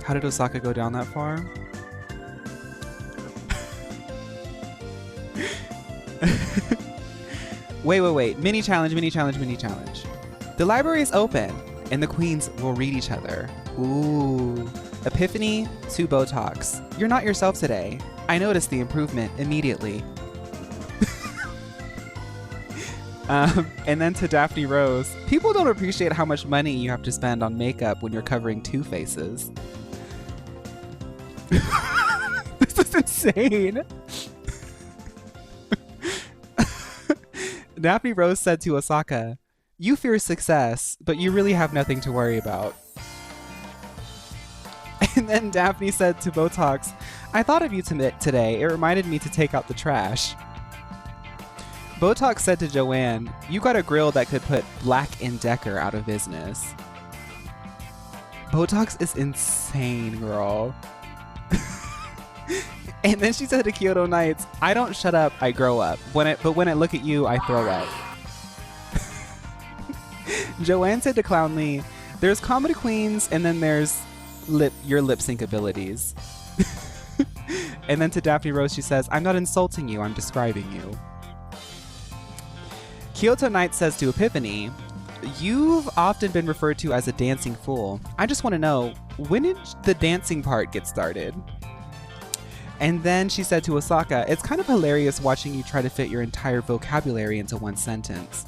How did Osaka go down that far? Wait. Mini challenge. The library is open, and the queens will read each other. Ooh. Epiphany to Botox. You're not yourself today. I noticed the improvement immediately. And then to Daphne Rose, people don't appreciate how much money you have to spend on makeup when you're covering two faces. This is insane. Daphne Rose said to Osaka, "You fear success, but you really have nothing to worry about." And then Daphne said to Botox, "I thought of you today. It reminded me to take out the trash." Botox said to Joanne, "You got a grill that could put Black & Decker out of business." Botox is insane, girl. And then she said to Kyoto Nights, "I don't shut up, I grow up. But when I look at you, I throw up." Joanne said to Clown Lee, "There's comedy queens and then there's your lip sync abilities." And then to Daphne Rose, she says, "I'm not insulting you, I'm describing you." Kyoto Nights says to Epiphany, "You've often been referred to as a dancing fool. I just want to know, when did the dancing part get started?" And then she said to Osaka, "It's kind of hilarious watching you try to fit your entire vocabulary into one sentence."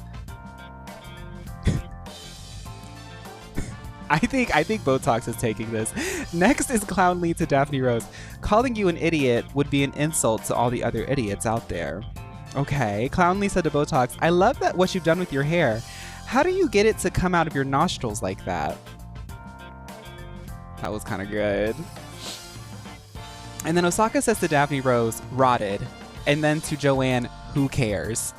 I think Botox is taking this. Next is Clown Lee to Daphne Rose. "Calling you an idiot would be an insult to all the other idiots out there." Okay, Clown Lee said to Botox, "I love that what you've done with your hair. How do you get it to come out of your nostrils like that?" That was kind of good. And then Osaka says to Daphne Rose, "Rotted." And then to Joanne, "Who cares?"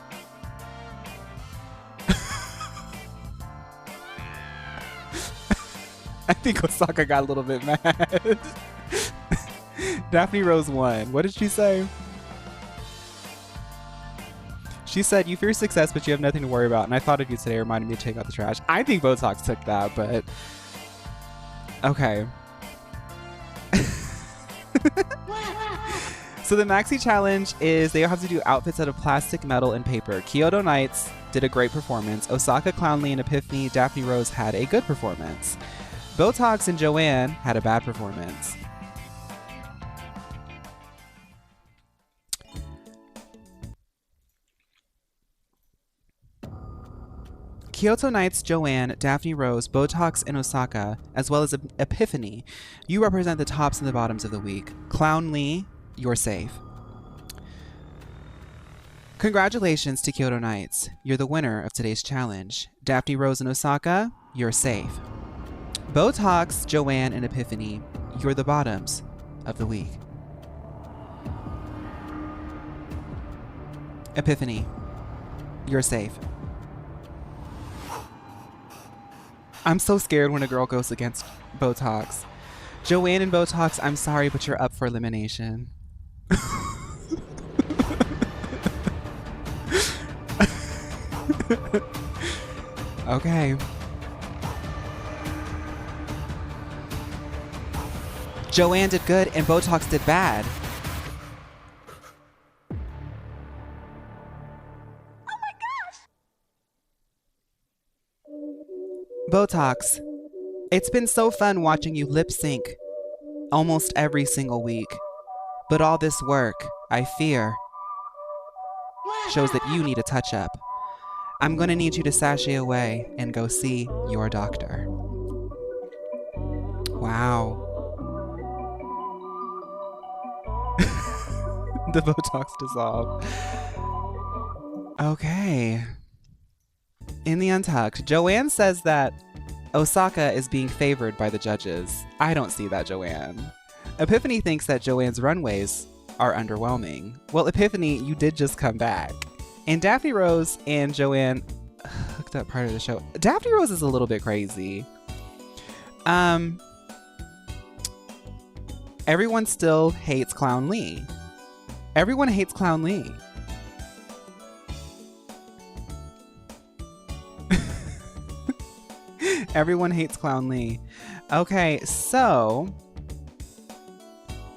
I think Osaka got a little bit mad. Daphne Rose won. What did she say? She said, "You fear success, but you have nothing to worry about. And I thought of you today, reminded me to take out the trash." I think Botox took that, but okay. So the maxi challenge is they have to do outfits out of plastic, metal, and paper. Kyoto Nights did a great performance. Osaka, Clown Lee, and Epiphany, Daphne Rose had a good performance. Botox and Joanne had a bad performance. Kyoto Nights, Joanne, Daphne Rose, Botox, and Osaka, as well as Epiphany, you represent the tops and the bottoms of the week. Clown Lee, you're safe. Congratulations to Kyoto Nights. You're the winner of today's challenge. Daphne Rose and Osaka, you're safe. Botox, Joanne, and Epiphany, you're the bottoms of the week. Epiphany, you're safe. I'm so scared when a girl goes against Botox. Joanne and Botox, I'm sorry, but you're up for elimination. Okay. Joanne did good and Botox did bad. Botox, it's been so fun watching you lip sync almost every single week. But all this work, I fear, shows that you need a touch up. I'm gonna need you to sashay away and go see your doctor. Wow. The Botox dissolved. Okay. In the Untucked, Joanne says that Osaka is being favored by the judges. I don't see that, Joanne. Epiphany thinks that Joanne's runways are underwhelming. Well, Epiphany, you did just come back. And Daphne Rose and Joanne hooked up part of the show. Daphne Rose is a little bit crazy. Everyone still hates Clown Lee. Everyone hates Clown Lee. Everyone hates Clown Lee. Okay, so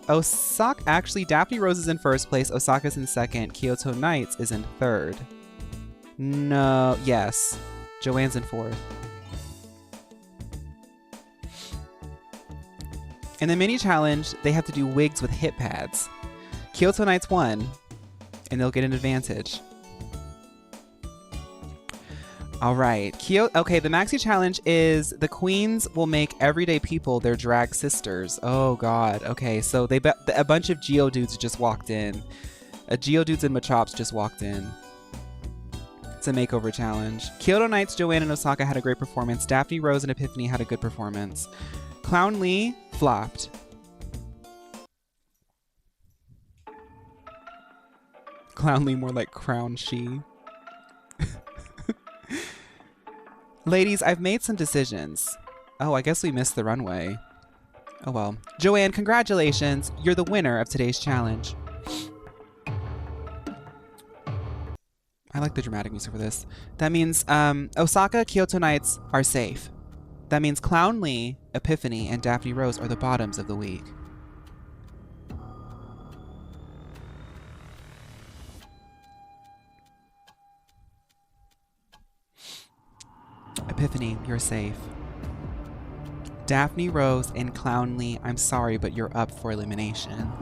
Osaka, actually Daphne Rose is in first place, Osaka's in second, Kyoto Nights is in third. No, yes, Joanne's in fourth. In the mini challenge, they have to do wigs with hip pads. Kyoto Nights won, and they'll get an advantage. All right. Okay, the maxi challenge is the queens will make everyday people their drag sisters. Oh, God. Okay, so a bunch of Geodudes just walked in. Geodudes and Machops just walked in. It's a makeover challenge. Kyoto Nights, Joanne and Osaka had a great performance. Daphne, Rose, and Epiphany had a good performance. Clown Lee flopped. Clown Lee more like Crown She. Ladies, I've made some decisions. Oh, I guess we missed the runway. Oh well. Joanne, congratulations. You're the winner of today's challenge. I like the dramatic music for this. That means Osaka, Kyoto Nights are safe. That means Clown Lee, Epiphany, and Daphne Rose are the bottoms of the week. Epiphany, you're safe. Daphne Rose and Clown Lee, I'm sorry, but you're up for elimination.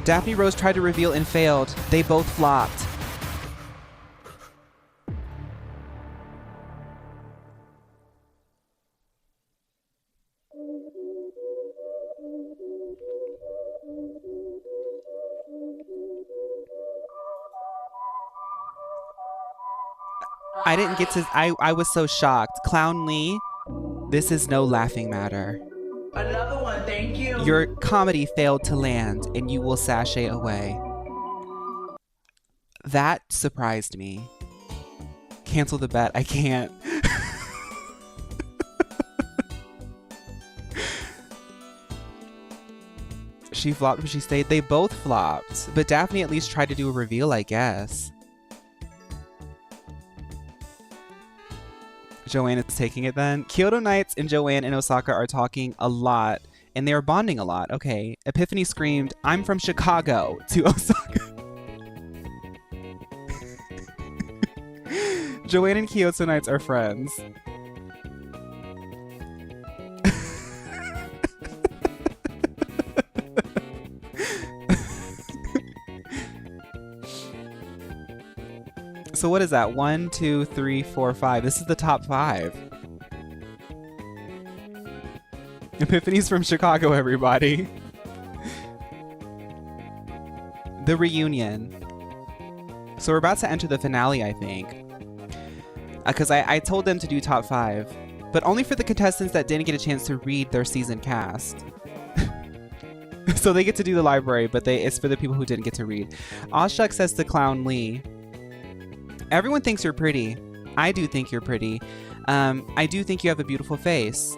Daphne Rose tried to reveal and failed. They both flopped. I didn't get to, I was so shocked. Clown Lee, this is no laughing matter. Another one, thank you. Your comedy failed to land and you will sashay away. That surprised me. Cancel the bet, I can't. She flopped, but she stayed. They both flopped. But Daphne at least tried to do a reveal, I guess. Joanne is taking it then. Kyoto Nights and Joanne and Osaka are talking a lot, and they are bonding a lot. Okay. Epiphany screamed, "I'm from Chicago," to Osaka. Joanne and Kyoto Nights are friends. So what is that? 1, 2, 3, 4, 5. This is the top 5. Epiphany's from Chicago, everybody. The reunion. So we're about to enter the finale, I think. Because I told them to do top 5. But only for the contestants that didn't get a chance to read their season cast. So they get to do the library, but it's for the people who didn't get to read. Ashok says to Clown Lee, "Everyone thinks you're pretty. I do think you're pretty. I do think you have a beautiful face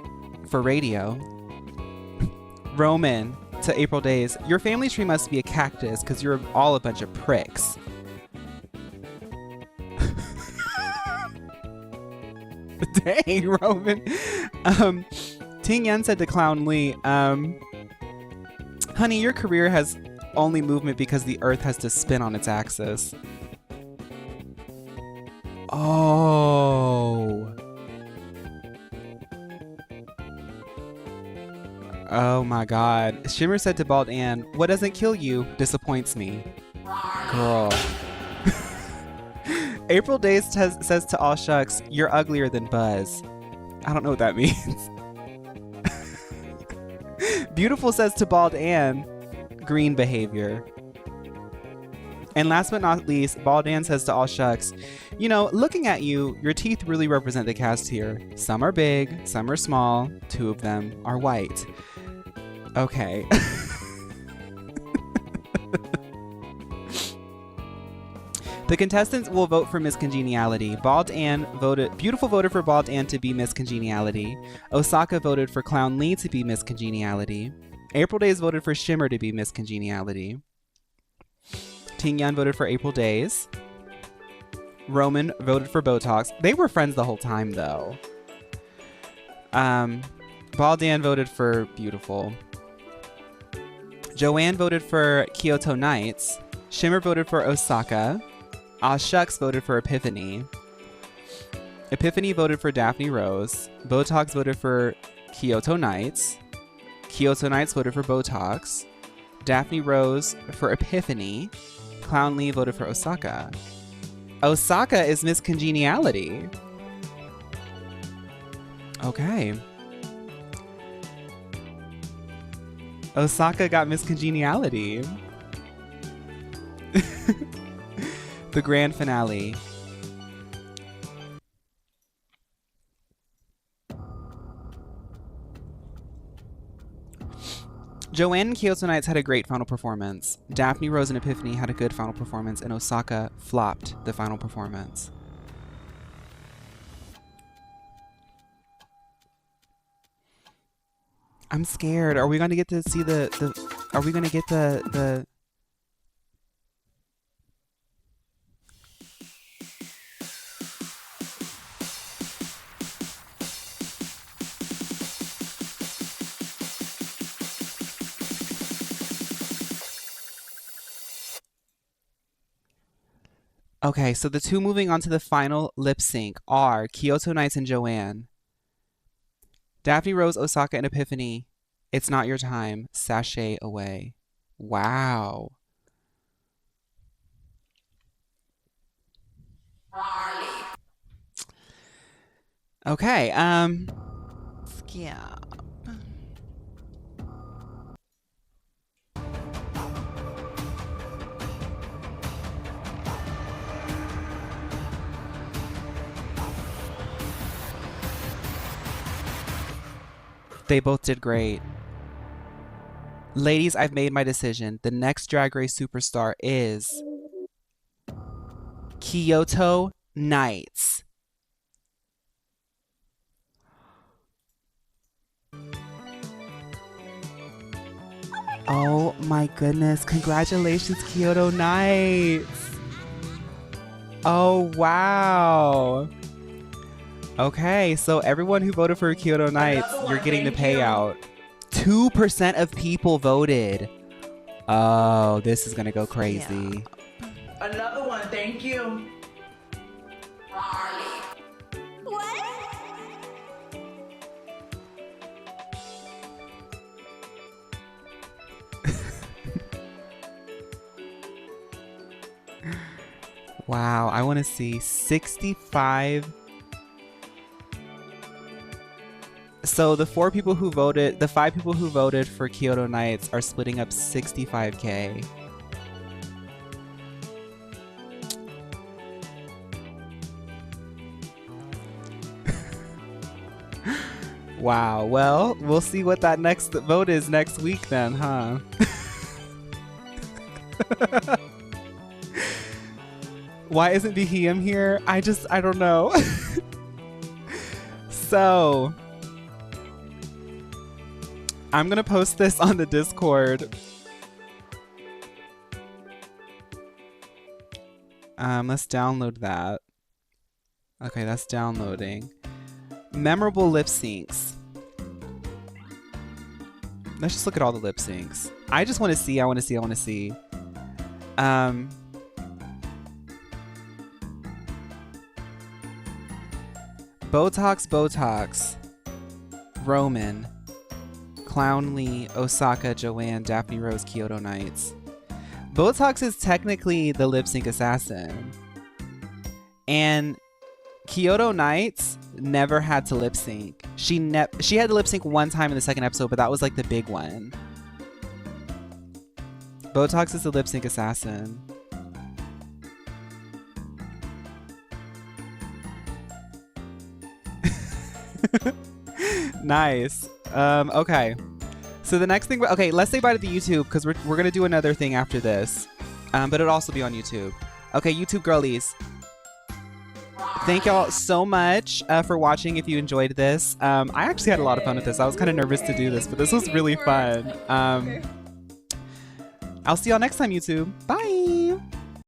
for radio." Roman to April Days, "Your family tree must be a cactus because you're all a bunch of pricks." Dang, Roman. Ting Yan said to Clown Lee, "Honey, your career has only movement because the earth has to spin on its axis." Oh. Oh my God. Shimmer said to Bald Ann, "What doesn't kill you disappoints me." Girl. April Days says to All Shucks, "You're uglier than Buzz." I don't know what that means. Beautiful says to Bald Ann, "Green behavior." And last but not least, Bald Ann says to All Shucks, "You know, looking at you, your teeth really represent the cast here. Some are big, some are small, 2 of them are white." Okay. The contestants will vote for Miss Congeniality. Beautiful voted for Bald Ann to be Miss Congeniality. Osaka voted for Clown Lee to be Miss Congeniality. April Days voted for Shimmer to be Miss Congeniality. Ting Yan voted for April Days. Roman voted for Botox. They were friends the whole time, though. Bald Ann voted for Beautiful. Joanne voted for Kyoto Nights. Shimmer voted for Osaka. Aw Shucks voted for Epiphany. Epiphany voted for Daphne Rose. Botox voted for Kyoto Nights. Kyoto Nights voted for Botox. Daphne Rose for Epiphany. Clown Lee voted for Osaka. Osaka is Miss Congeniality. Okay. Osaka got Miss Congeniality. The grand finale. Joanne and Kyoto Nights had a great final performance. Daphne Rose and Epiphany had a good final performance, and Osaka flopped the final performance. I'm scared. Are we going to get to see are we going to get the Okay, so the two moving on to the final lip sync are Kyoto Nights and Joanne. Daphne Rose, Osaka, and Epiphany. It's not your time. Sashay away. Wow. Okay, skip. They both did great. Ladies, I've made my decision. The next Drag Race superstar is Kyoto Nights. Oh my goodness. Congratulations, Kyoto Nights. Oh, wow. Okay, so everyone who voted for Kyoto Nights, you're getting the payout. 2% of people voted. Oh, this is gonna go crazy. Another one, thank you. Wow, I want to see 65. So the 5 people who voted for Kyoto Nights are splitting up 65K. Wow, well, we'll see what that next vote is next week then, huh? Why isn't Behem here? I don't know. So I'm gonna post this on the Discord. Let's download that. Okay, that's downloading. Memorable lip syncs. Let's just look at all the lip syncs. I just want to see. I want to see. Botox, Roman, Clown Lee, Osaka, Joanne, Daphne Rose, Kyoto Nights. Botox is technically the lip sync assassin. And Kyoto Nights never had to lip sync. She had to lip sync one time in the second episode, but that was like the big one. Botox is the lip sync assassin. Nice. Okay. So the next thing, okay, let's say bye to the YouTube because we're gonna do another thing after this, but it'll also be on YouTube. Okay, YouTube girlies. Thank y'all so much for watching. If you enjoyed this, I actually had a lot of fun with this. I was kind of nervous to do this, but this was really fun. I'll see y'all next time, YouTube. Bye.